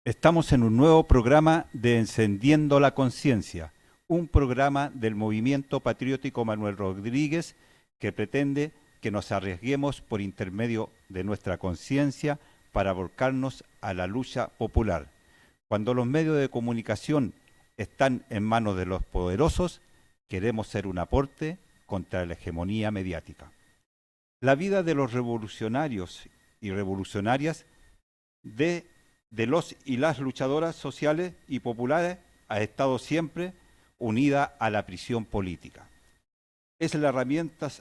Estamos en un nuevo programa de Encendiendo la Conciencia, un programa del Movimiento Patriótico Manuel Rodríguez que pretende que nos arriesguemos por intermedio de nuestra conciencia para volcarnos a la lucha popular. Cuando los medios de comunicación están en manos de los poderosos, queremos ser un aporte contra la hegemonía mediática. La vida de los revolucionarios y revolucionarias de los y las luchadoras sociales y populares ha estado siempre unida a la prisión política. Es la herramienta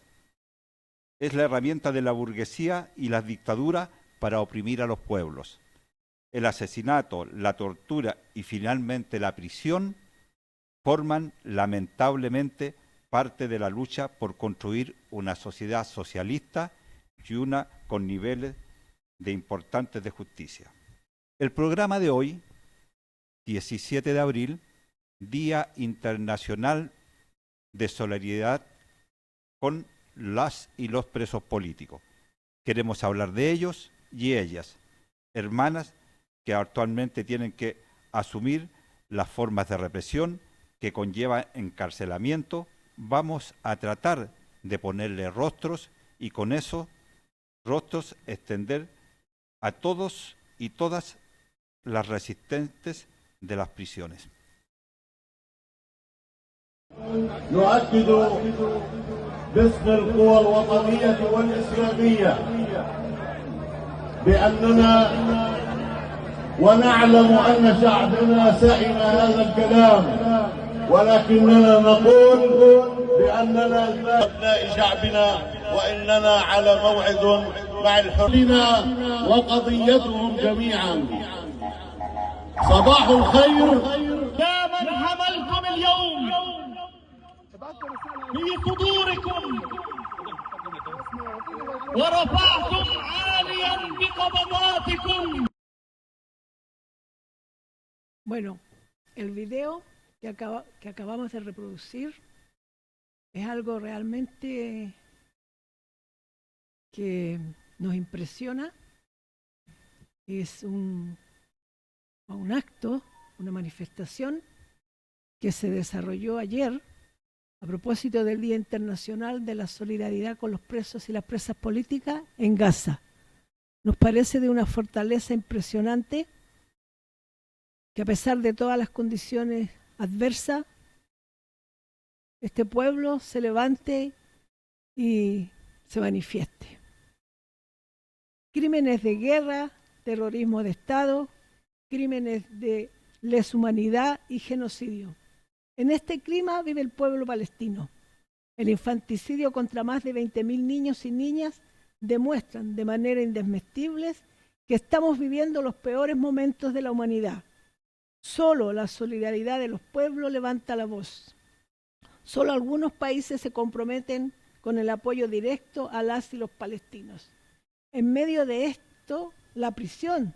de la burguesía y las dictaduras para oprimir a los pueblos. El asesinato, la tortura y finalmente la prisión forman lamentablemente parte de la lucha por construir una sociedad socialista y una con niveles de importantes de justicia. El programa de hoy, 17 de abril, Día Internacional de Solidaridad con las y los presos políticos. Queremos hablar de ellos y ellas, hermanas que actualmente tienen que asumir las formas de represión que conlleva encarcelamiento. Vamos a tratar de ponerle rostros y con esos rostros extender a todos y todas las resistentes de las prisiones. نؤكد باسم القوى الوطنية والإسلامية بأننا ونعلم أن شعبنا سئم هذا الكلام، ولكننا نقول بأننا أبناء شعبنا وإننا على موعد مع الحرين وقضيتهم جميعا. صباح الخير يا من حملتم اليوم في صدوركم ورفعتم عاليا بقبضاتكم. Bueno, el video que acabamos de reproducir es algo realmente que nos impresiona. Es un acto, una manifestación que se desarrolló ayer a propósito del Día Internacional de la Solidaridad con los presos y las presas políticas en Gaza. Nos parece de una fortaleza impresionante que a pesar de todas las condiciones adversas, este pueblo se levante y se manifieste. Crímenes de guerra, terrorismo de Estado, crímenes de lesa humanidad y genocidio. En este clima vive el pueblo palestino. El infanticidio contra más de 20.000 niños y niñas demuestran de manera indesmentible que estamos viviendo los peores momentos de la humanidad. Solo la solidaridad de los pueblos levanta la voz. Solo algunos países se comprometen con el apoyo directo a las y los palestinos. En medio de esto, la prisión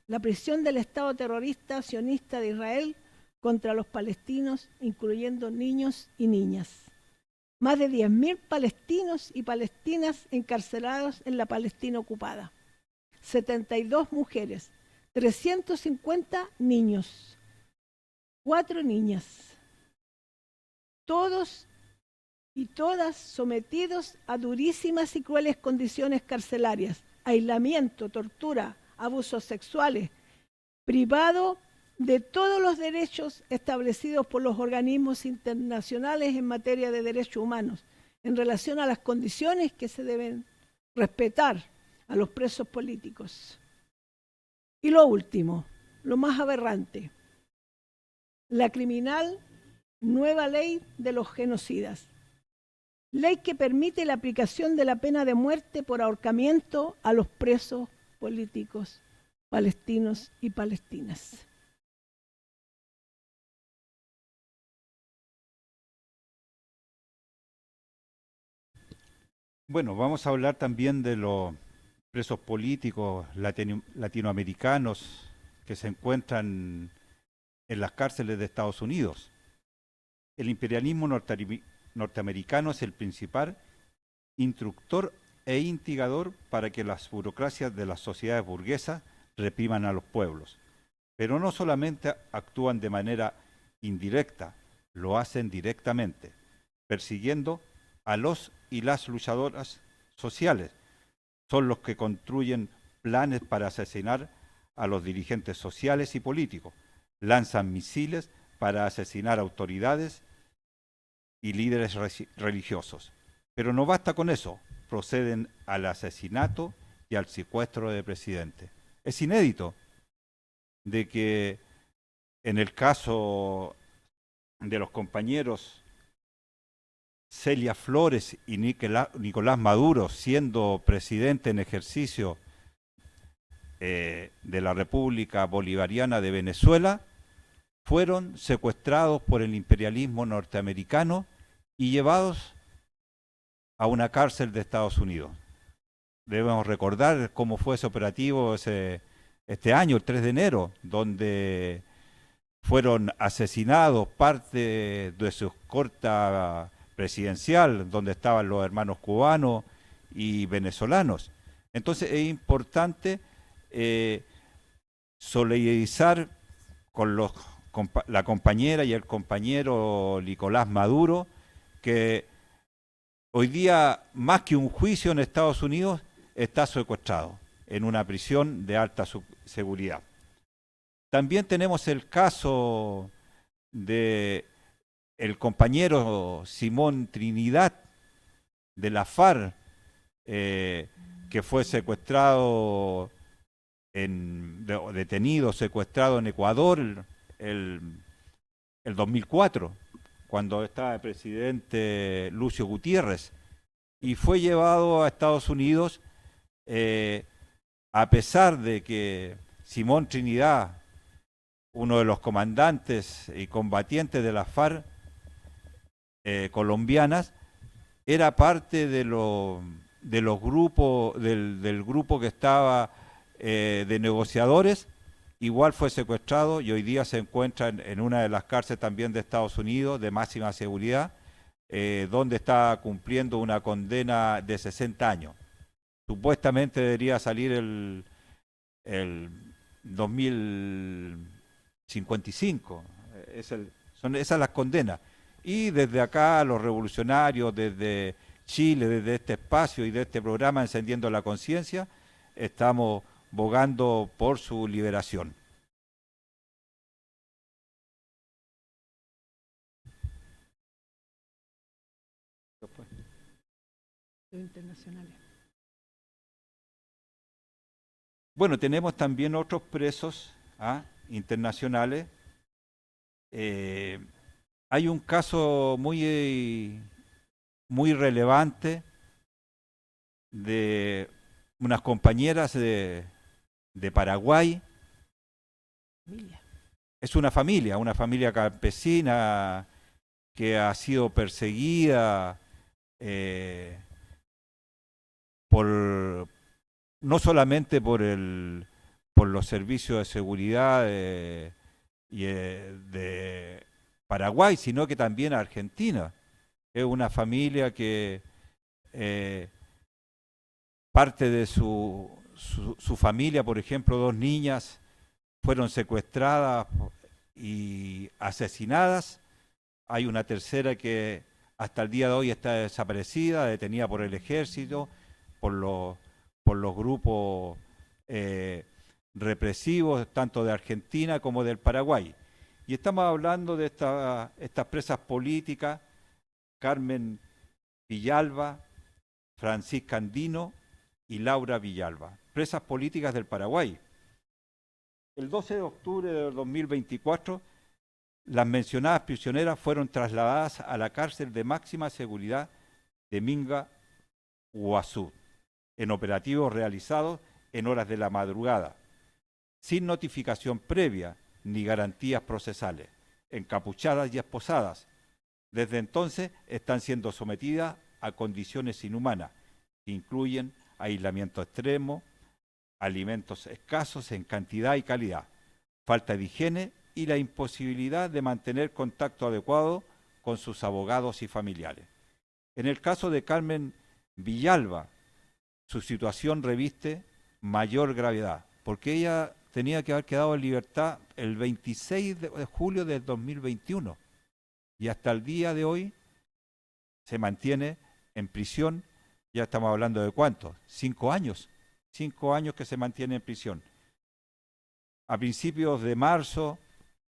del Estado terrorista sionista de Israel contra los palestinos, incluyendo niños y niñas. Más de 10.000 palestinos y palestinas encarcelados en la Palestina ocupada. 72 mujeres, 350 niños, 4 niñas. Todos y todas sometidos a durísimas y crueles condiciones carcelarias, aislamiento, tortura, abusos sexuales, privado de todos los derechos establecidos por los organismos internacionales en materia de derechos humanos, en relación a las condiciones que se deben respetar a los presos políticos. Y lo último, lo más aberrante, la criminal nueva ley de los genocidas. Ley que permite la aplicación de la pena de muerte por ahorcamiento a los presos políticos palestinos y palestinas. Bueno, vamos a hablar también de los presos políticos latinoamericanos que se encuentran en las cárceles de Estados Unidos. El imperialismo norteamericano es el principal instructor e instigador para que las burocracias de las sociedades burguesas repriman a los pueblos. Pero no solamente actúan de manera indirecta, lo hacen directamente, persiguiendo a los y las luchadoras sociales. Son los que construyen planes para asesinar a los dirigentes sociales y políticos, lanzan misiles para asesinar autoridades y líderes religiosos. Pero no basta con eso, proceden al asesinato y al secuestro de presidente. Es inédito de que en el caso de los compañeros Celia Flores y Nicolás Maduro, siendo presidente en ejercicio de la República Bolivariana de Venezuela, fueron secuestrados por el imperialismo norteamericano y llevados a una cárcel de Estados Unidos. Debemos recordar cómo fue ese operativo este año, el 3 de enero, donde fueron asesinados parte de su escolta presidencial, donde estaban los hermanos cubanos y venezolanos. Entonces es importante solidarizar con la compañera y el compañero Nicolás Maduro, que hoy día, más que un juicio en Estados Unidos, está secuestrado en una prisión de alta seguridad. También tenemos el caso de el compañero Simón Trinidad de la FARC, que fue secuestrado, detenido, secuestrado en Ecuador el 2004, cuando estaba el presidente Lucio Gutiérrez, y fue llevado a Estados Unidos, a pesar de que Simón Trinidad, uno de los comandantes y combatientes de las FARC colombianas, era parte de los grupos, del grupo que estaba de negociadores. Igual fue secuestrado y hoy día se encuentra en una de las cárceles también de Estados Unidos de máxima seguridad, donde está cumpliendo una condena de 60 años. Supuestamente debería salir el 2055. Son esas las condenas. Y desde acá los revolucionarios, desde Chile, desde este espacio y de este programa Encendiendo la Conciencia, estamos bogando por su liberación. Internacionales. Bueno, tenemos también otros presos internacionales. Hay un caso muy relevante de unas compañeras de Paraguay. Es una familia campesina que ha sido perseguida no solamente por los servicios de seguridad de Paraguay, sino que también Argentina. Es una familia que parte de su familia, por ejemplo, 2 niñas fueron secuestradas y asesinadas. Hay una tercera que hasta el día de hoy está desaparecida, detenida por el ejército, por los grupos represivos, tanto de Argentina como del Paraguay. Y estamos hablando de estas presas políticas: Carmen Villalba, Francisca Andino y Laura Villalba, presas políticas del Paraguay. El 12 de octubre de 2024, las mencionadas prisioneras fueron trasladadas a la cárcel de máxima seguridad de Minga, Guazú, en operativos realizados en horas de la madrugada, sin notificación previa ni garantías procesales, encapuchadas y esposadas. Desde entonces están siendo sometidas a condiciones inhumanas, que incluyen aislamiento extremo, alimentos escasos en cantidad y calidad, falta de higiene y la imposibilidad de mantener contacto adecuado con sus abogados y familiares. En el caso de Carmen Villalba, su situación reviste mayor gravedad, porque ella tenía que haber quedado en libertad el 26 de julio del 2021 y hasta el día de hoy se mantiene en prisión. Ya estamos hablando de ¿cuántos? 5 años. 5 años que se mantiene en prisión. A principios de marzo,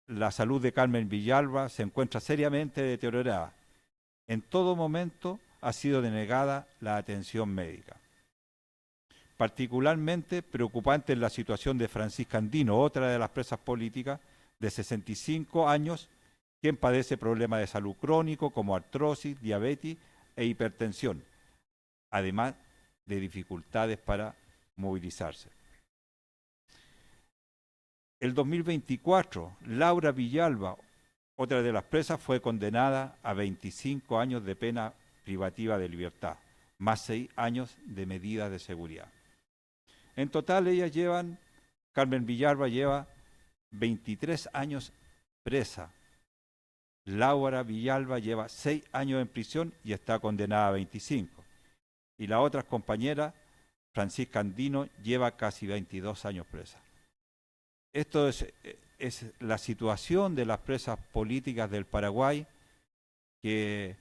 la salud de Carmen Villalba se encuentra seriamente deteriorada. En todo momento ha sido denegada la atención médica. Particularmente preocupante es la situación de Francisca Andino, otra de las presas políticas de 65 años, quien padece problemas de salud crónico como artrosis, diabetes e hipertensión, además de dificultades para movilizarse. El 2024, Laura Villalba, otra de las presas, fue condenada a 25 años de pena privativa de libertad, más 6 años de medidas de seguridad. En total, Carmen Villalba lleva 23 años presa. Laura Villalba lleva 6 años en prisión y está condenada a 25. Y la otra compañera, Francisca Andino, lleva casi 22 años presa. Esto es la situación de las presas políticas del Paraguay, que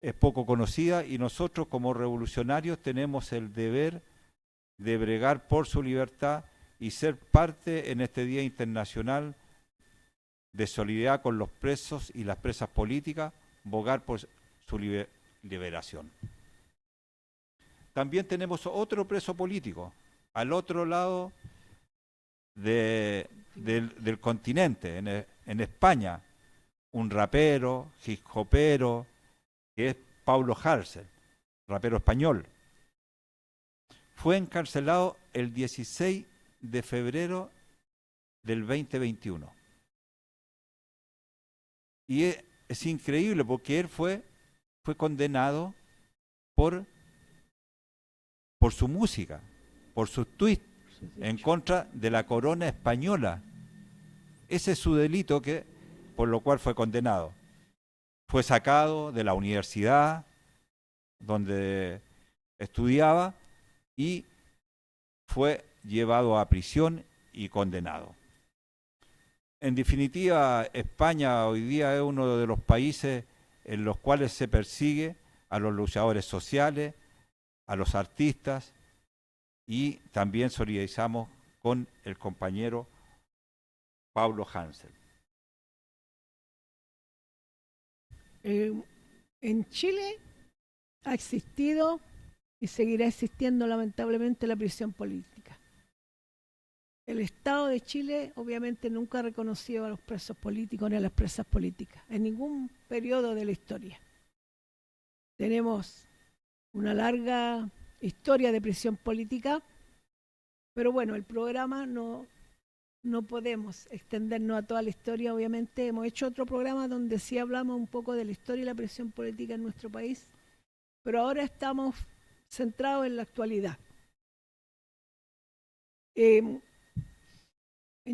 es poco conocida, y nosotros como revolucionarios tenemos el deber de bregar por su libertad y ser parte en este Día Internacional de solidaridad con los presos y las presas políticas, bogar por su liberación. También tenemos otro preso político, al otro lado del continente, en España, un rapero, hip hopero, que es Paulo Harsel, rapero español. Fue encarcelado el 16 de febrero del 2021. Y es increíble porque él fue condenado por su música, por sus tweets en contra de la corona española. Ese es su delito, por lo cual fue condenado. Fue sacado de la universidad donde estudiaba y fue llevado a prisión y condenado. En definitiva, España hoy día es uno de los países en los cuales se persigue a los luchadores sociales, a los artistas, y también solidarizamos con el compañero Paulo Hansel. En Chile ha existido y seguirá existiendo lamentablemente la prisión política. El Estado de Chile obviamente nunca ha reconocido a los presos políticos ni a las presas políticas en ningún periodo de la historia. Tenemos una larga historia de prisión política, pero bueno, el programa no podemos extendernos a toda la historia. Obviamente hemos hecho otro programa donde sí hablamos un poco de la historia y la prisión política en nuestro país, pero ahora estamos centrados en la actualidad. En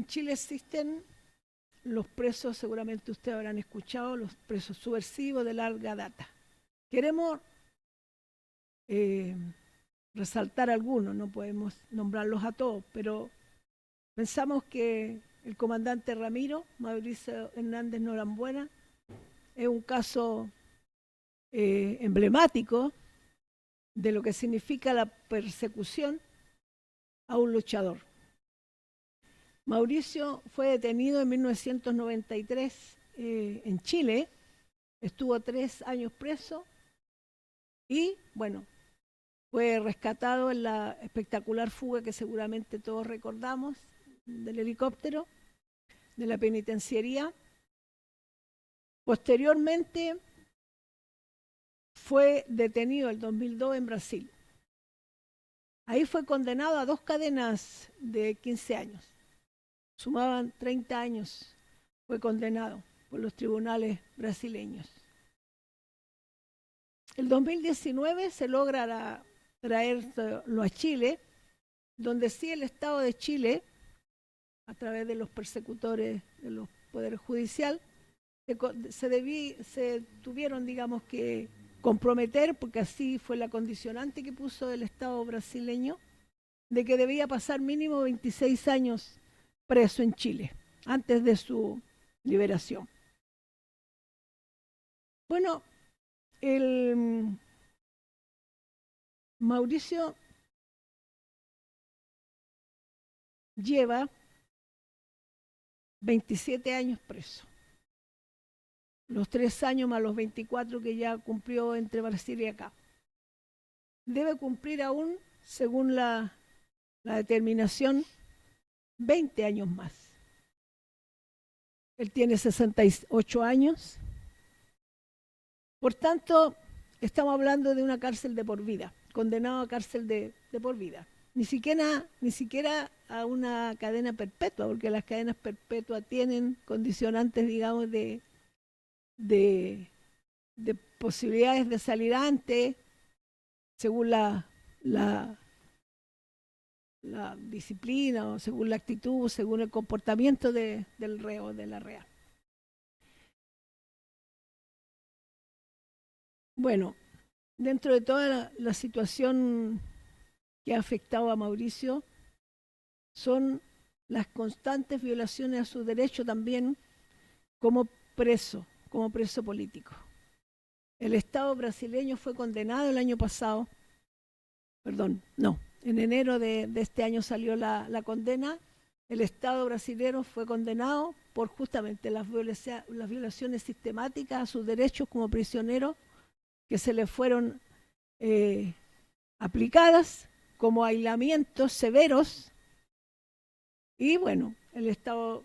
Chile existen los presos, seguramente ustedes habrán escuchado, los presos subversivos de larga data. Queremos resaltar algunos, no podemos nombrarlos a todos, pero pensamos que el comandante Ramiro, Mauricio Hernández Norambuena, es un caso emblemático de lo que significa la persecución a un luchador. Mauricio fue detenido en 1993 en Chile, estuvo 3 años preso y, bueno, fue rescatado en la espectacular fuga que seguramente todos recordamos del helicóptero de la penitenciaría. Posteriormente fue detenido el 2002 en Brasil. Ahí fue condenado a 2 cadenas de 15 años. Sumaban 30 años. Fue condenado por los tribunales brasileños. El 2019 se logra traerlo a Chile, donde sí el Estado de Chile, a través de los persecutores de los poderes judicial, se tuvieron, digamos, que comprometer, porque así fue la condicionante que puso el Estado brasileño, de que debía pasar mínimo 26 años preso en Chile, antes de su liberación. Bueno, el Mauricio lleva 27 años preso. Los 3 años más los 24 que ya cumplió entre Brasil y acá. Debe cumplir aún, según la determinación, 20 años más. Él tiene 68 años. Por tanto, estamos hablando de una cárcel de por vida, condenado a cárcel de por vida. Ni siquiera a una cadena perpetua, porque las cadenas perpetuas tienen condicionantes, digamos, de posibilidades de salir antes, según la disciplina o según la actitud, según el comportamiento del reo, de la rea. Bueno, dentro de toda la situación que ha afectado a Mauricio, son las constantes violaciones a sus derechos también como preso político. El Estado brasileño fue condenado el año pasado, en enero de este año salió la condena. El Estado brasileño fue condenado por justamente las violaciones sistemáticas a sus derechos como prisionero que se le fueron aplicadas, como aislamientos severos. Y bueno, el Estado,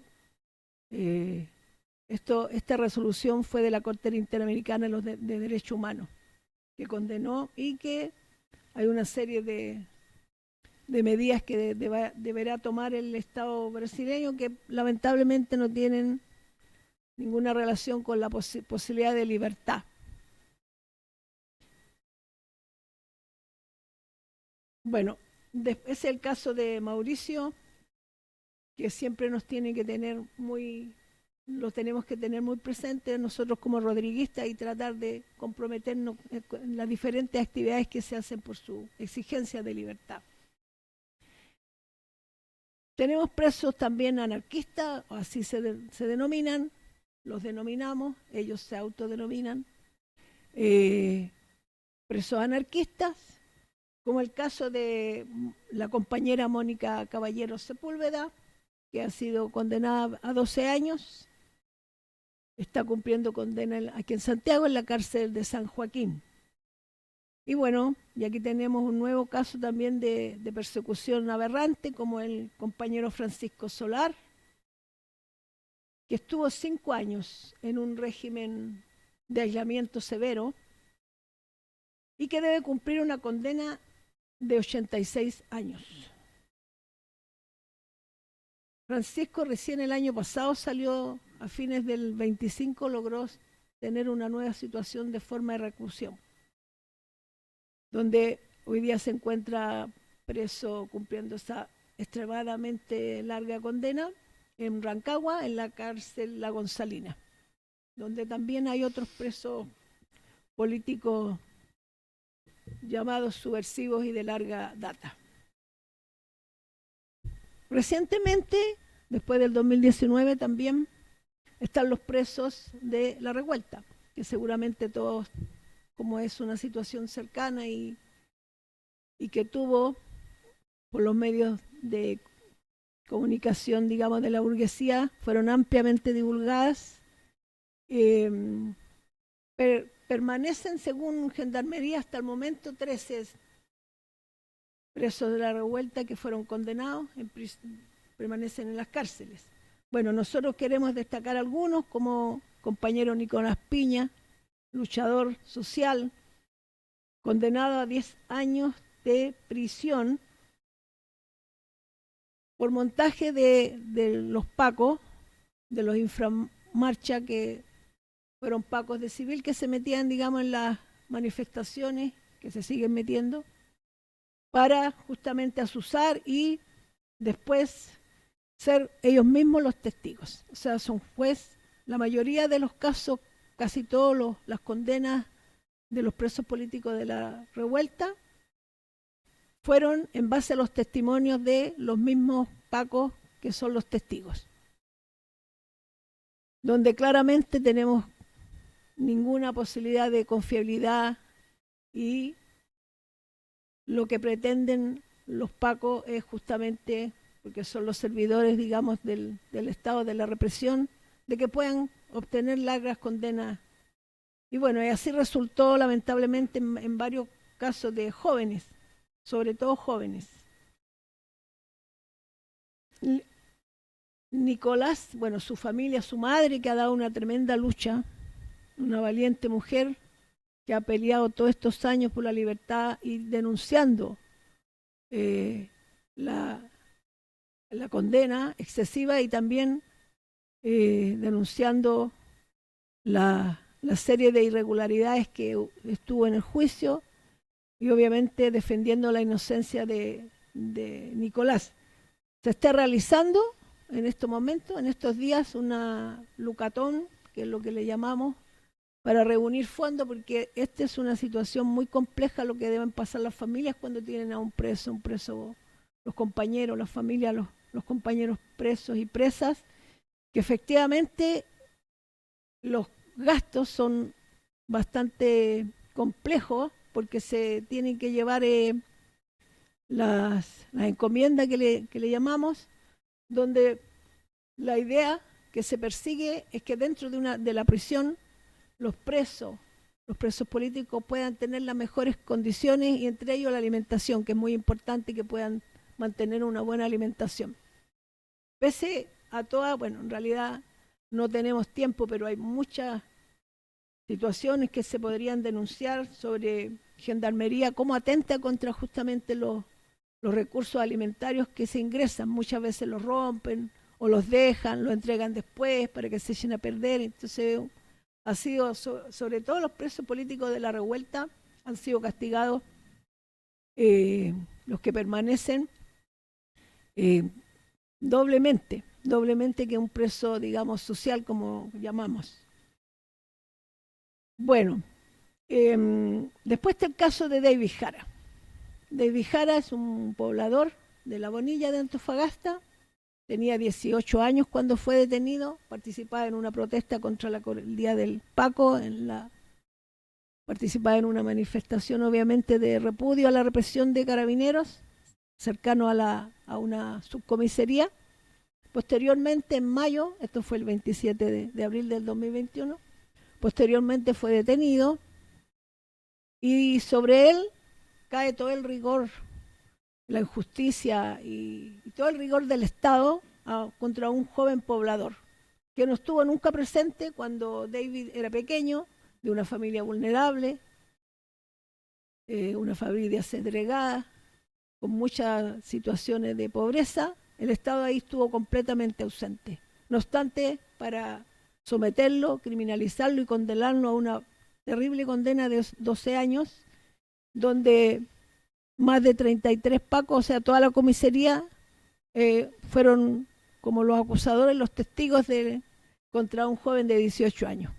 esta resolución fue de la Corte Interamericana de Derechos Humanos, que condenó y que hay una serie de medidas que deberá tomar el Estado brasileño que lamentablemente no tienen ninguna relación con la posibilidad de libertad. Bueno, es el caso de Mauricio, que siempre nos tiene que tener lo tenemos que tener muy presente nosotros como rodriguistas y tratar de comprometernos en las diferentes actividades que se hacen por su exigencia de libertad. Tenemos presos también anarquistas, así se denominan, los denominamos, ellos se autodenominan presos anarquistas, como el caso de la compañera Mónica Caballero Sepúlveda, que ha sido condenada a 12 años, está cumpliendo condena aquí en Santiago, en la cárcel de San Joaquín. Y bueno, y aquí tenemos un nuevo caso también de persecución aberrante, como el compañero Francisco Solar, que estuvo 5 años en un régimen de aislamiento severo y que debe cumplir una condena de 86 años. Francisco recién el año pasado salió, a fines del 25, logró tener una nueva situación de forma de reclusión, donde hoy día se encuentra preso cumpliendo esa extremadamente larga condena en Rancagua, en la cárcel La Gonzalina, donde también hay otros presos políticos llamados subversivos y de larga data. Recientemente, después del 2019 también, están los presos de la revuelta, que seguramente todos, como es una situación cercana y que tuvo por los medios de comunicación, digamos, de la burguesía, fueron ampliamente divulgadas, permanecen, según Gendarmería, hasta el momento 13 presos de la revuelta que fueron condenados, permanecen en las cárceles. Bueno, nosotros queremos destacar algunos, como compañero Nicolás Piña, luchador social, condenado a 10 años de prisión por montaje de los pacos, de los inframarcha, que fueron pacos de civil que se metían, digamos, en las manifestaciones, que se siguen metiendo, para justamente asusar y después ser ellos mismos los testigos. O sea, son juez. La mayoría de los casos, casi todas las condenas de los presos políticos de la revuelta, fueron en base a los testimonios de los mismos pacos que son los testigos, donde claramente tenemos ninguna posibilidad de confiabilidad y lo que pretenden los pacos es justamente, porque son los servidores, digamos, del Estado, de la represión, de que puedan obtener largas condenas. Y bueno, y así resultó lamentablemente en varios casos de jóvenes, sobre todo jóvenes. Nicolás, bueno, su familia, su madre, que ha dado una tremenda lucha, una valiente mujer que ha peleado todos estos años por la libertad y denunciando la condena excesiva y también denunciando la serie de irregularidades que estuvo en el juicio y obviamente defendiendo la inocencia de Nicolás. Se está realizando en estos momentos, en estos días, una lucatón, que es lo que le llamamos, para reunir fondos, porque esta es una situación muy compleja lo que deben pasar las familias cuando tienen a un preso, los compañeros, las familias, los compañeros presos y presas, que efectivamente los gastos son bastante complejos porque se tienen que llevar las encomiendas que le llamamos, donde la idea que se persigue es que dentro de la prisión los presos políticos puedan tener las mejores condiciones y entre ellos la alimentación, que es muy importante que puedan mantener una buena alimentación. Pese a toda, bueno, en realidad no tenemos tiempo, pero hay muchas situaciones que se podrían denunciar sobre Gendarmería, cómo atenta contra justamente los recursos alimentarios que se ingresan. Muchas veces los rompen o los dejan, los entregan después para que se echen a perder. Entonces ha sido, sobre todo los presos políticos de la revuelta, han sido castigados los que permanecen doblemente que un preso, digamos, social, como llamamos. Bueno, después está el caso de David Jara. David Jara es un poblador de La Bonilla de Antofagasta, tenía 18 años cuando fue detenido, participaba en una protesta contra el Día del Paco, participaba en una manifestación obviamente de repudio a la represión de carabineros, cercano a una subcomisaría. Posteriormente, en mayo, esto fue el 27 de abril del 2021, posteriormente fue detenido y sobre él cae todo el rigor, la injusticia y todo el rigor del Estado contra un joven poblador que no estuvo nunca presente cuando David era pequeño, de una familia vulnerable, una familia segregada, con muchas situaciones de pobreza. El Estado ahí estuvo completamente ausente. No obstante, para someterlo, criminalizarlo y condenarlo a una terrible condena de 12 años, donde más de 33 pacos, o sea, toda la comisaría, fueron como los acusadores, los testigos contra un joven de 18 años.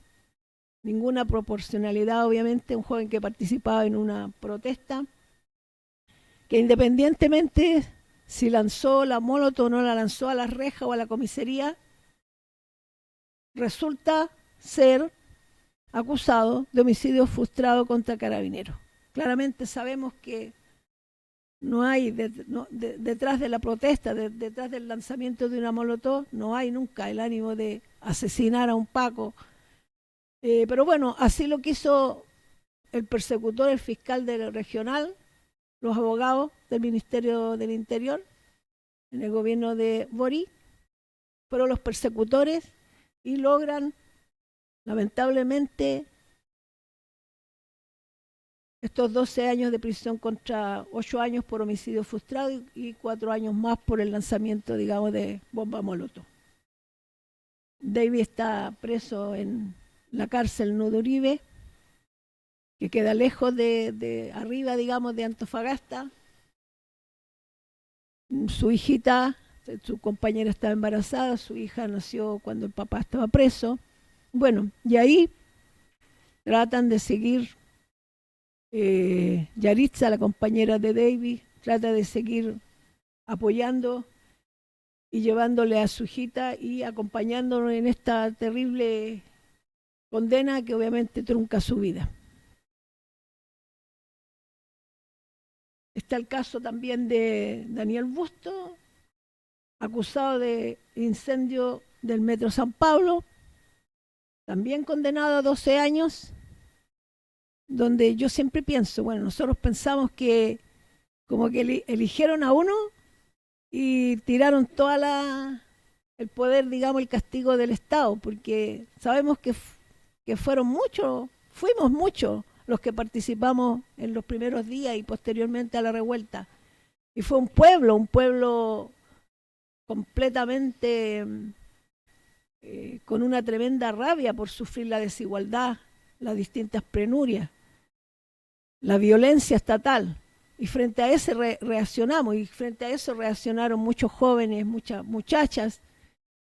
Ninguna proporcionalidad, obviamente, un joven que participaba en una protesta, que independientemente si lanzó la molotov o no la lanzó a la reja o a la comisaría, resulta ser acusado de homicidio frustrado contra carabineros. Claramente sabemos que no hay, detrás de la protesta, detrás del lanzamiento de una molotov, no hay nunca el ánimo de asesinar a un paco. Pero bueno, así lo quiso el persecutor, el fiscal regional, los abogados del Ministerio del Interior, en el gobierno de Boric, fueron los persecutores y logran, lamentablemente, estos 12 años de prisión contra 8 años por homicidio frustrado y 4 años más por el lanzamiento, digamos, de bomba molotov. David está preso en la cárcel Nudo Uribe, que queda lejos de arriba, digamos, de Antofagasta. Su hijita, su compañera estaba embarazada, su hija nació cuando el papá estaba preso. Bueno, y ahí tratan de seguir, Yaritza, la compañera de David, trata de seguir apoyando y llevándole a su hijita y acompañándolo en esta terrible condena que obviamente trunca su vida. Está el caso también de Daniel Busto, acusado de incendio del Metro San Pablo, también condenado a 12 años, donde yo siempre pienso, bueno, nosotros pensamos que como que eligieron a uno y tiraron el poder, digamos, el castigo del Estado, porque sabemos que fueron muchos, fuimos muchos los que participamos en los primeros días y posteriormente a la revuelta. Y fue un pueblo completamente con una tremenda rabia por sufrir la desigualdad, las distintas penurias, la violencia estatal. Y frente a eso reaccionamos, y frente a eso reaccionaron muchos jóvenes, muchas muchachas,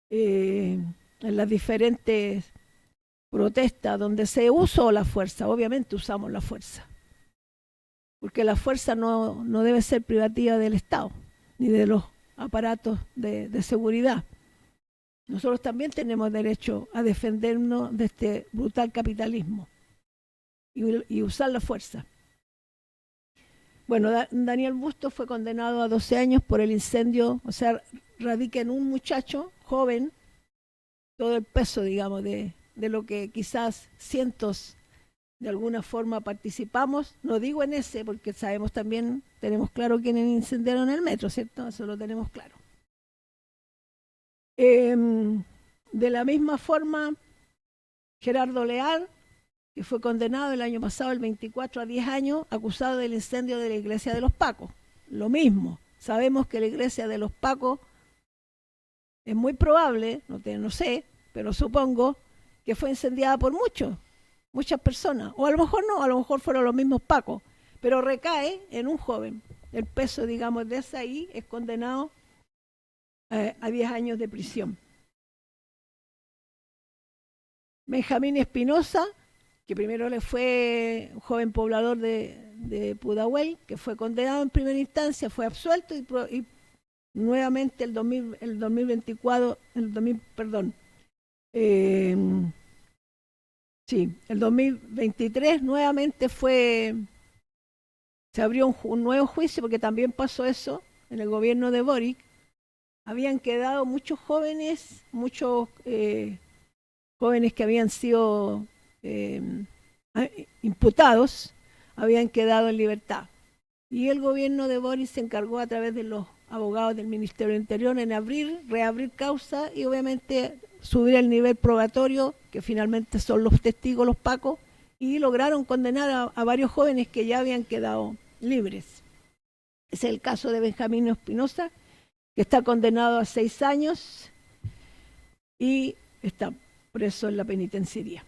en las diferentes protestas donde se usó la fuerza. Obviamente usamos la fuerza, porque la fuerza no debe ser privativa del Estado, ni de los aparatos de seguridad. Nosotros también tenemos derecho a defendernos de este brutal capitalismo y usar la fuerza. Bueno, Daniel Busto fue condenado a 12 años por el incendio, o sea, radica en un muchacho joven, todo el peso, digamos, de lo que quizás cientos de alguna forma participamos. No digo en ese, porque sabemos también, tenemos claro quiénes incendiaron el metro, ¿cierto? Eso lo tenemos claro. De la misma forma, Gerardo Leal, que fue condenado el año pasado, el 24, a 10 años, acusado del incendio de la iglesia de los Pacos. Lo mismo, sabemos que la iglesia de los Pacos es muy probable, no sé, pero supongo que fue incendiada por muchas personas, o a lo mejor no, a lo mejor fueron los mismos Pacos, pero recae en un joven. El peso, digamos, de ese ahí es condenado a 10 años de prisión. Benjamín Espinosa, que primero le fue un joven poblador de Pudahuel, que fue condenado en primera instancia, fue absuelto y nuevamente el 2024, el 2023 nuevamente se abrió un nuevo juicio, porque también pasó eso en el gobierno de Boric. Habían quedado muchos jóvenes que habían sido imputados, habían quedado en libertad. Y el gobierno de Boric se encargó a través de los abogados del Ministerio del Interior en reabrir causa y obviamente subir el nivel probatorio, que finalmente son los testigos, los pacos, y lograron condenar a varios jóvenes que ya habían quedado libres. Es el caso de Benjamín Espinosa, que está condenado a 6 años y está preso en la penitenciaría.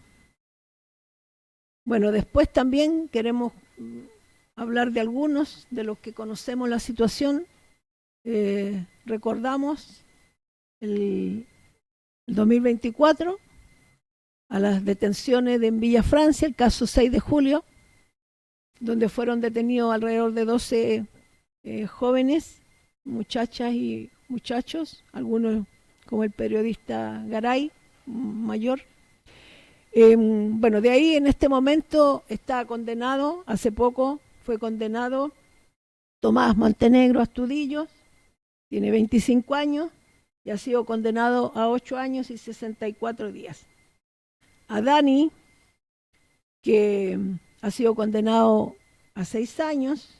Bueno, después también queremos hablar de algunos de los que conocemos la situación. Recordamos el 2024 a las detenciones en Villa Francia, el caso 6 de julio, donde fueron detenidos alrededor de 12 jóvenes, muchachas y muchachos, algunos como el periodista Garay, mayor. Bueno, de ahí en este momento está condenado, hace poco fue condenado Tomás Montenegro Astudillo, tiene 25 años y ha sido condenado a 8 años y 64 días. A Dani, que ha sido condenado a 6 años,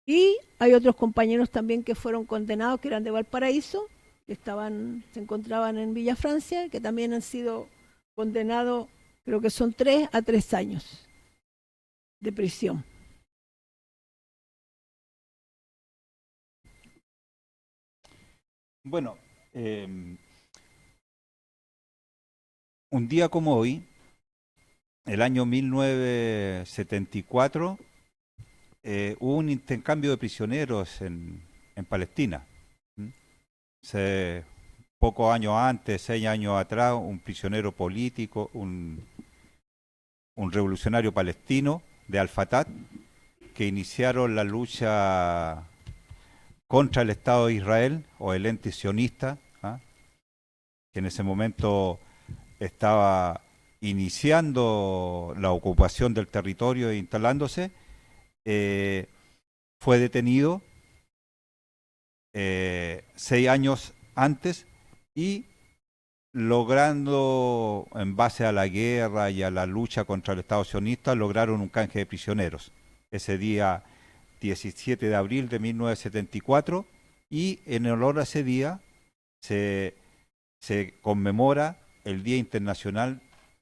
y hay otros compañeros también que fueron condenados, que eran de Valparaíso, que se encontraban en Villa Francia, que también han sido condenados, creo que son 3 a 3 años de prisión. Bueno, un día como hoy, el año 1974, hubo un intercambio de prisioneros en Palestina. Pocos años antes, 6 años atrás, un prisionero político, un revolucionario palestino de Al-Fatah, que iniciaron la lucha contra el Estado de Israel o el ente sionista, que en ese momento estaba iniciando la ocupación del territorio e instalándose, fue detenido 6 años antes y logrando, en base a la guerra y a la lucha contra el Estado sionista, lograron un canje de prisioneros ese día 17 de abril de 1974, y en honor a ese día se conmemora el Día Internacional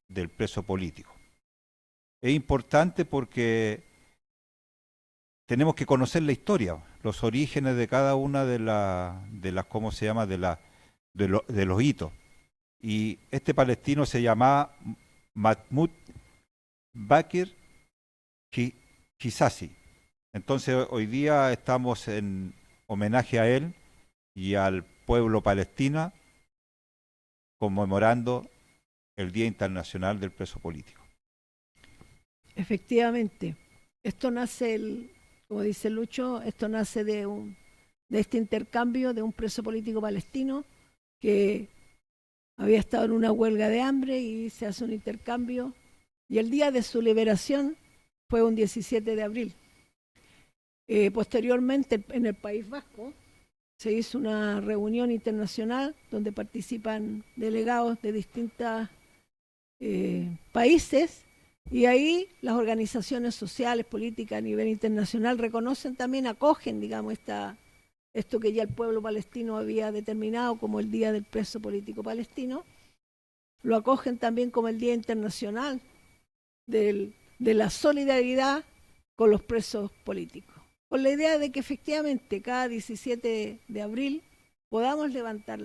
del Preso Político. Es importante porque tenemos que conocer la historia, los orígenes de cada una de las ¿cómo se llama?, de los hitos. Y este palestino se llamaba Mahmoud Bakir Kisasi. Entonces hoy día estamos en homenaje a él y al pueblo palestino, conmemorando el Día Internacional del Preso Político. Efectivamente, esto nace, como dice Lucho, esto nace de este intercambio de un preso político palestino que había estado en una huelga de hambre y se hace un intercambio, y el día de su liberación fue un 17 de abril. Posteriormente, en el País Vasco, se hizo una reunión internacional donde participan delegados de distintos países, y ahí las organizaciones sociales, políticas a nivel internacional reconocen también, acogen, digamos, esto que ya el pueblo palestino había determinado como el Día del Preso Político Palestino, lo acogen también como el Día Internacional de la solidaridad con los presos políticos, con la idea de que efectivamente cada 17 de abril podamos levantar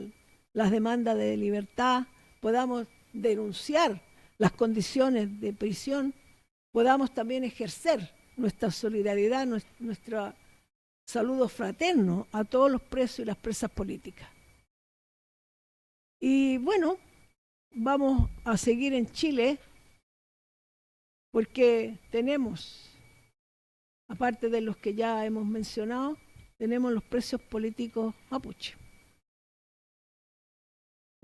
las demandas de libertad, podamos denunciar las condiciones de prisión, podamos también ejercer nuestra solidaridad, nuestro saludo fraterno a todos los presos y las presas políticas. Y bueno, vamos a seguir en Chile porque tenemos, aparte de los que ya hemos mencionado, tenemos los presos políticos mapuche.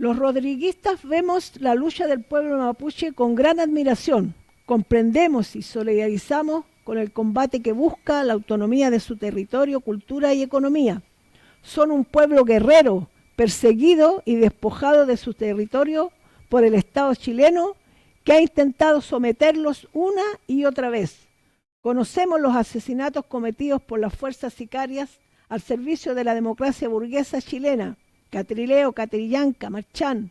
Los rodriguistas vemos la lucha del pueblo mapuche con gran admiración, comprendemos y solidarizamos con el combate que busca la autonomía de su territorio, cultura y economía. Son un pueblo guerrero, perseguido y despojado de su territorio por el Estado chileno, que ha intentado someterlos una y otra vez. Conocemos los asesinatos cometidos por las fuerzas sicarias al servicio de la democracia burguesa chilena, Catrileo, Catrillanca, Marchán.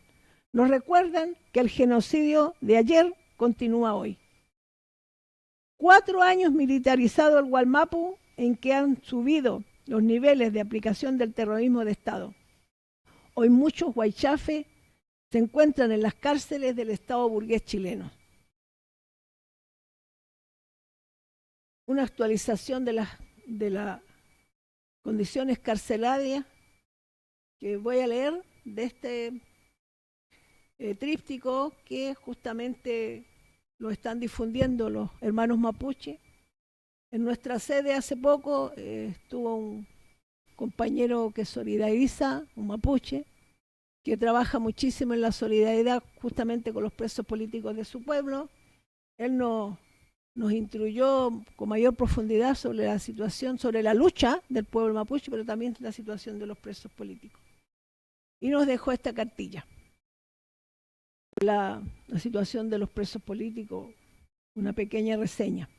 Nos recuerdan que el genocidio de ayer continúa hoy. 4 años militarizado el Gualmapu, en que han subido los niveles de aplicación del terrorismo de Estado. Hoy muchos huaychafes se encuentran en las cárceles del Estado burgués chileno. Una actualización de las condiciones carcelarias que voy a leer de este tríptico que justamente lo están difundiendo los hermanos mapuche. En nuestra sede hace poco estuvo un compañero que solidariza, un mapuche, que trabaja muchísimo en la solidaridad justamente con los presos políticos de su pueblo. Él nos instruyó con mayor profundidad sobre la situación, sobre la lucha del pueblo mapuche, pero también la situación de los presos políticos. Y nos dejó esta cartilla. La situación de los presos políticos, una pequeña reseña.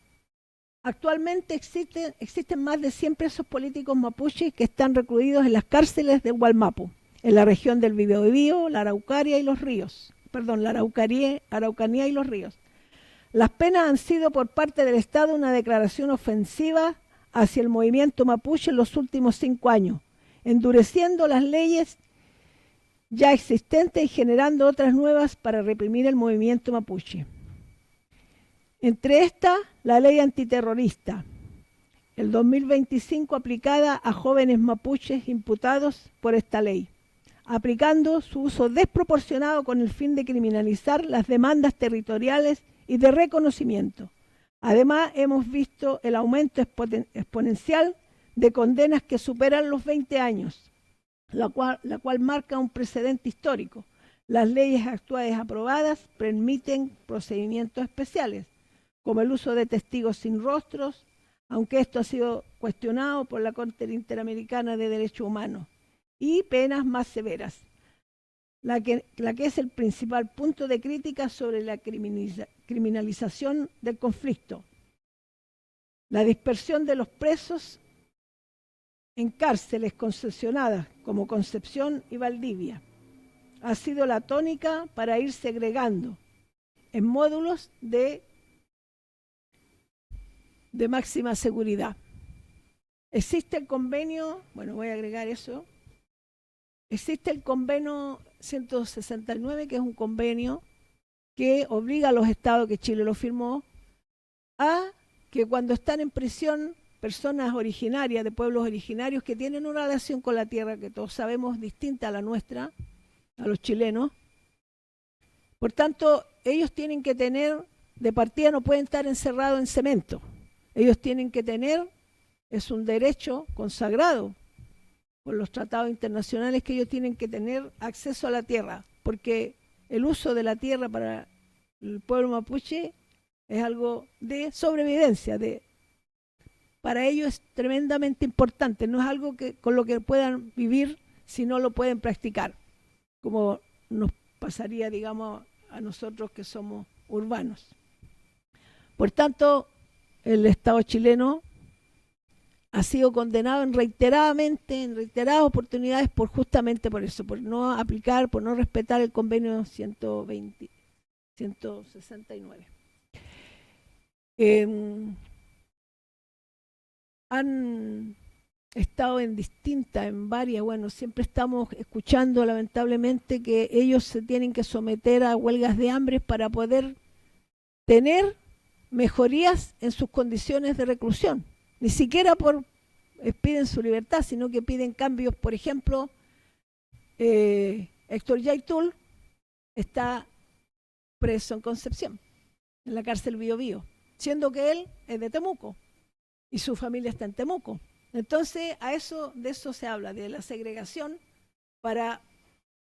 Actualmente existen más de 100 presos políticos mapuches que están recluidos en las cárceles de Gualmapu, en la región del Biobío, la Araucanía y los Ríos. Araucanía y los Ríos. Las penas han sido por parte del Estado una declaración ofensiva hacia el movimiento mapuche en los últimos 5 años, endureciendo las leyes ya existentes y generando otras nuevas para reprimir el movimiento mapuche. Entre estas, la ley antiterrorista, el 2025 aplicada a jóvenes mapuches imputados por esta ley, aplicando su uso desproporcionado con el fin de criminalizar las demandas territoriales y de reconocimiento. Además, hemos visto el aumento exponencial de condenas que superan los 20 años, la cual marca un precedente histórico. Las leyes actuales aprobadas permiten procedimientos especiales, como el uso de testigos sin rostros, aunque esto ha sido cuestionado por la Corte Interamericana de Derechos Humanos, y penas más severas, la que es el principal punto de crítica sobre la criminalización del conflicto. La dispersión de los presos en cárceles concesionadas como Concepción y Valdivia ha sido la tónica para ir segregando en módulos de máxima seguridad. Existe el convenio, bueno, voy a agregar eso, existe el convenio 169, que es un convenio que obliga a los estados, que Chile lo firmó, a que cuando están en prisión personas originarias, de pueblos originarios que tienen una relación con la tierra, que todos sabemos distinta a la nuestra, a los chilenos, por tanto, ellos tienen que tener, de partida no pueden estar encerrados en cemento, ellos tienen que tener, es un derecho consagrado por los tratados internacionales, que ellos tienen que tener acceso a la tierra, porque el uso de la tierra para el pueblo mapuche es algo de sobrevivencia, para ellos es tremendamente importante, no es algo con lo que puedan vivir si no lo pueden practicar, como nos pasaría, digamos, a nosotros que somos urbanos. Por tanto, el Estado chileno ha sido condenado en reiteradas oportunidades justamente por eso, por no aplicar, por no respetar el convenio 169. Han estado en varias, bueno, siempre estamos escuchando lamentablemente que ellos se tienen que someter a huelgas de hambre para poder tener mejorías en sus condiciones de reclusión. Ni siquiera piden su libertad, sino que piden cambios. Por ejemplo, Héctor Yaitul está preso en Concepción, en la cárcel Biobío, siendo que él es de Temuco y su familia está en Temuco. Entonces, de eso se habla, de la segregación, para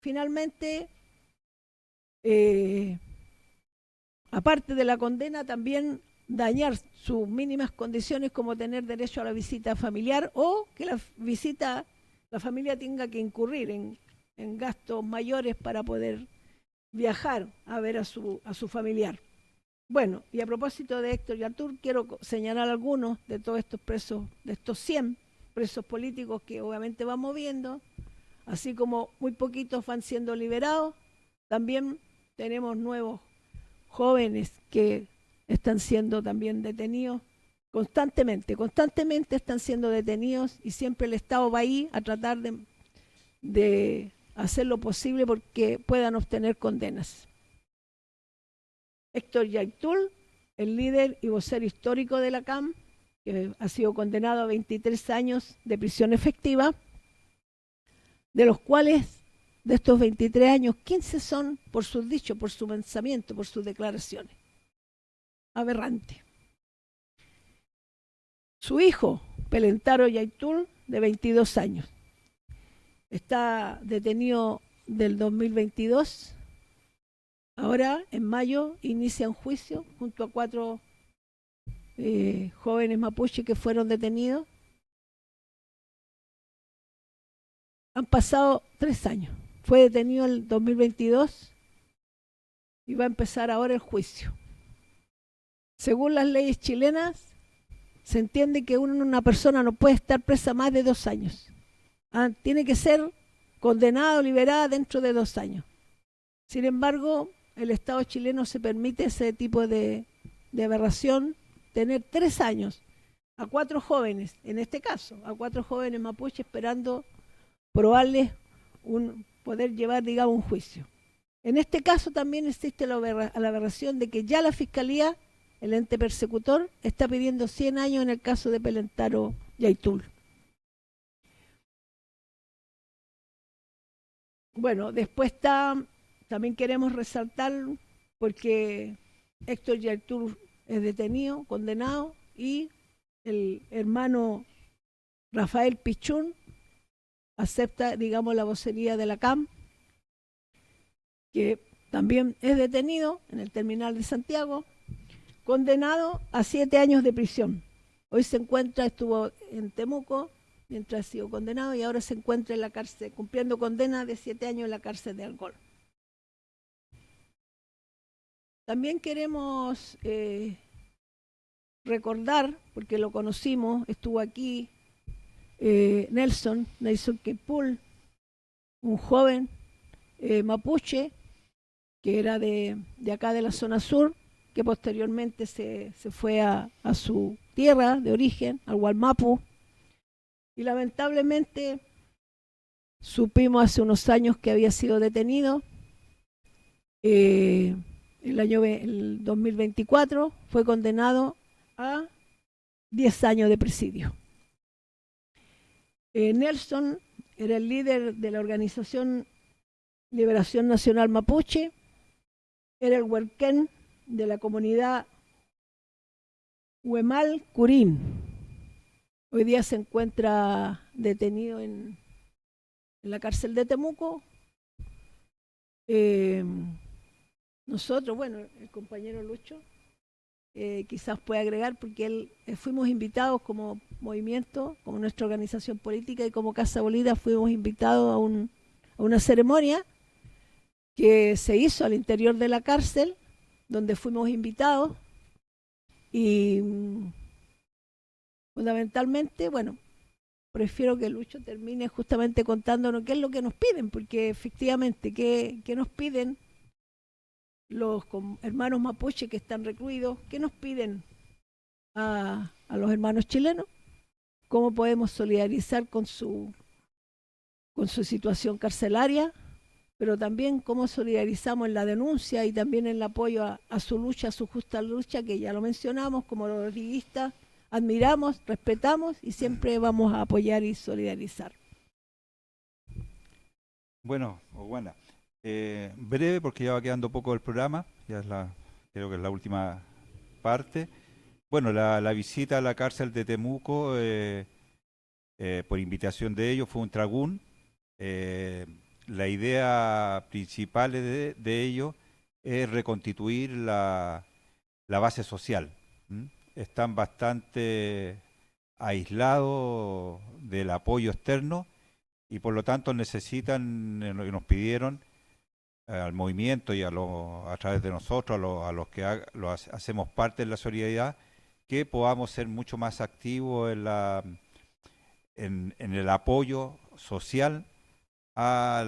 finalmente, aparte de la condena, también dañar sus mínimas condiciones, como tener derecho a la visita familiar, o que la familia tenga que incurrir en gastos mayores para poder viajar a ver a su familiar. Bueno, y a propósito de Héctor Yaitul, quiero señalar algunos de todos estos presos, de estos 100 presos políticos que obviamente van moviendo, así como muy poquitos van siendo liberados. También tenemos nuevos jóvenes que están siendo también detenidos constantemente están siendo detenidos, y siempre el Estado va ahí a tratar de hacer lo posible porque puedan obtener condenas. Héctor Yaitul, el líder y vocero histórico de la CAM, que ha sido condenado a 23 años de prisión efectiva, de los cuales, de estos 23 años, 15 son por sus dichos, por su pensamiento, por sus declaraciones. Aberrante. Su hijo, Pelentaro Yaitul, de 22 años, está detenido del 2022. Ahora, en mayo, inicia un juicio junto a 4 jóvenes mapuche que fueron detenidos. Han pasado 3 años. Fue detenido el 2022 y va a empezar ahora el juicio. Según las leyes chilenas, se entiende que una persona no puede estar presa más de 2 años. Tiene que ser condenada o liberada dentro de 2 años. Sin embargo, el Estado chileno se permite ese tipo de aberración, tener 3 años a 4 jóvenes, en este caso, a 4 jóvenes mapuche esperando probarles poder llevar, digamos, un juicio. En este caso también existe la aberración de que ya la Fiscalía, el ente persecutor, está pidiendo 100 años en el caso de Pelentaro Yaitul. Bueno, después también queremos resaltar, porque Héctor Yaitul es detenido, condenado, y el hermano Rafael Pichún acepta, digamos, la vocería de la CAM, que también es detenido en el terminal de Santiago, condenado a 7 años de prisión. Hoy estuvo en Temuco mientras ha sido condenado y ahora se encuentra en la cárcel, cumpliendo condena de 7 años en la cárcel de Algol. También queremos recordar, porque lo conocimos, estuvo aquí Nelson Quepul, un joven mapuche que era de acá de la zona sur, que posteriormente se fue a su tierra de origen, al Gualmapu, y lamentablemente supimos hace unos años que había sido detenido. El 2024 fue condenado a 10 años de presidio. Nelson era el líder de la organización Liberación Nacional Mapuche, era el huerquén de la comunidad Huemal Curín. Hoy día se encuentra detenido en la cárcel de Temuco. Nosotros, bueno, el compañero Lucho quizás puede agregar, porque fuimos invitados como movimiento, como nuestra organización política y como Casa Bolívar, fuimos invitados a una ceremonia que se hizo al interior de la cárcel, donde fuimos invitados y fundamentalmente, bueno, prefiero que Lucho termine justamente contándonos qué es lo que nos piden, porque efectivamente, ¿qué nos piden los hermanos mapuche que están recluidos? ¿Qué nos piden a los hermanos chilenos? ¿Cómo podemos solidarizar con su situación carcelaria? Pero también cómo solidarizamos en la denuncia y también en el apoyo a su lucha, a su justa lucha, que ya lo mencionamos, como los rodriguistas admiramos, respetamos y siempre vamos a apoyar y solidarizar. Bueno, buena. Breve, porque ya va quedando poco del programa, creo que es la última parte. Bueno, la visita a la cárcel de Temuco, por invitación de ellos, fue un tragún. La idea principal de ello es reconstituir la base social. Están bastante aislados del apoyo externo y por lo tanto necesitan, nos pidieron al movimiento y a través de nosotros, a los que hacemos parte de la solidaridad, que podamos ser mucho más activos en el apoyo social a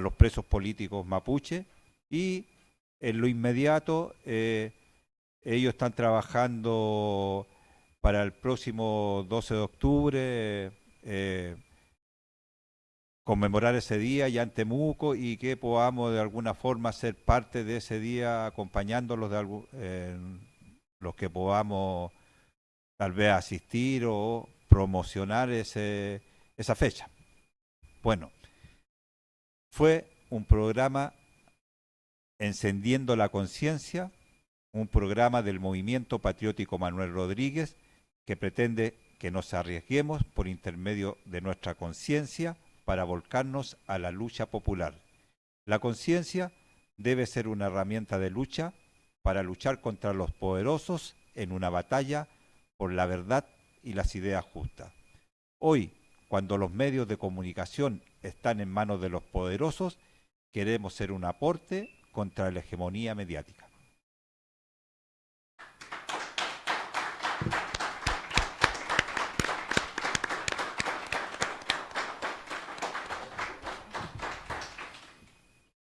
los presos políticos mapuche, y en lo inmediato ellos están trabajando para el próximo 12 de octubre conmemorar ese día ya en Temuco, y que podamos de alguna forma ser parte de ese día acompañándolos los que podamos tal vez asistir o promocionar esa fecha. Bueno, fue un programa Encendiendo la Conciencia, un programa del Movimiento Patriótico Manuel Rodríguez, que pretende que nos arriesguemos por intermedio de nuestra conciencia para volcarnos a la lucha popular. La conciencia debe ser una herramienta de lucha para luchar contra los poderosos en una batalla por la verdad y las ideas justas. Hoy, cuando los medios de comunicación están en manos de los poderosos, queremos ser un aporte contra la hegemonía mediática.